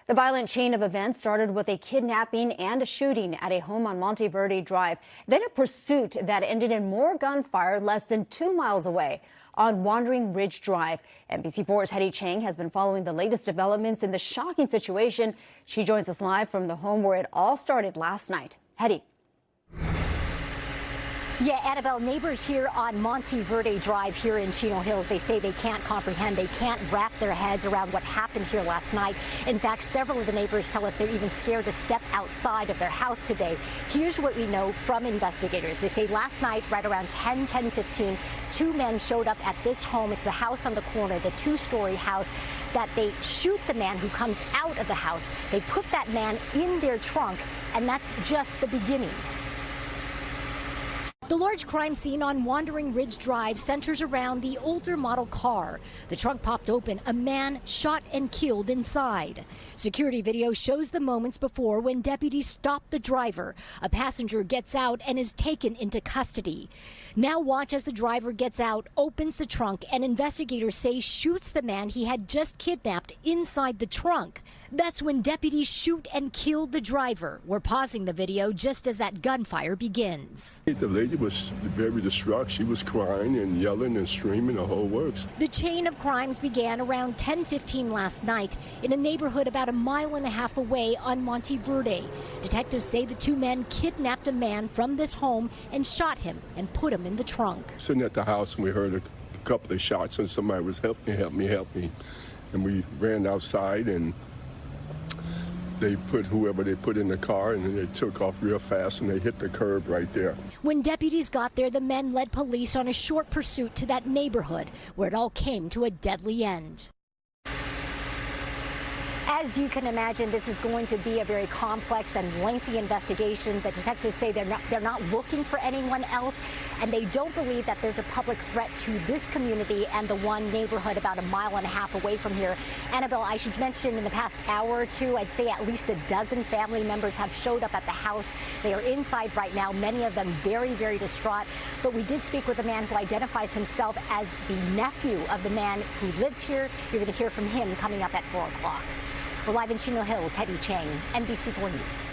The violent chain of events started with a kidnapping and a shooting at a home on Monteverde Drive, then a pursuit that ended in more gunfire less than 2 miles away on Wandering Ridge Drive. NBC4's Hetty Chang has been following the latest developments in the shocking situation. She joins us live from the home where it all started last night. Hetty. Yeah, Annabelle, neighbors here on Monteverde Drive here in Chino Hills, they say they can't comprehend, they can't wrap their heads around what happened here last night. In fact, several of the neighbors tell us they're even scared to step outside of their house today. Here's what we know from investigators. They say last night, right around 10:15, two men showed up at this home. It's the house on the corner, the two-story house, that they shoot the man who comes out of the house. They put that man in their trunk, and that's just the beginning. The large crime scene on Wandering Ridge Drive centers around the older model car. The trunk popped open, a man shot and killed inside. Security video shows the moments before when deputies stop the driver. A passenger gets out and is taken into custody. Now watch as the driver gets out, opens the trunk, and investigators say shoots the man he had just kidnapped inside the trunk. That's when deputies shoot and kill the driver. We're pausing the video just as that gunfire begins. The lady was very distraught. She was crying and yelling and screaming, the whole works. The chain of crimes began around 10:15 last night in a neighborhood about a mile and a half away on Monteverde. Detectives say the two men kidnapped a man from this home and shot him and put him in the trunk. Sitting at the house and we heard a couple of shots and somebody was help me. And we ran outside and they put whoever they put in the car and they took off real fast and they hit the curb right there. When deputies got there, the men led police on a short pursuit to that neighborhood where it all came to a deadly end. As you can imagine, this is going to be a very complex and lengthy investigation. The detectives say they're not looking for anyone else, and they don't believe that there's a public threat to this community and the one neighborhood about a mile and a half away from here. Annabelle, I should mention in the past hour or two, I'd say at least a dozen family members have showed up at the house. They are inside right now, many of them very, very distraught. But we did speak with a man who identifies himself as the nephew of the man who lives here. You're going to hear from him coming up at 4 o'clock. We're live in Chino Hills. Hetty Chang, NBC4 News.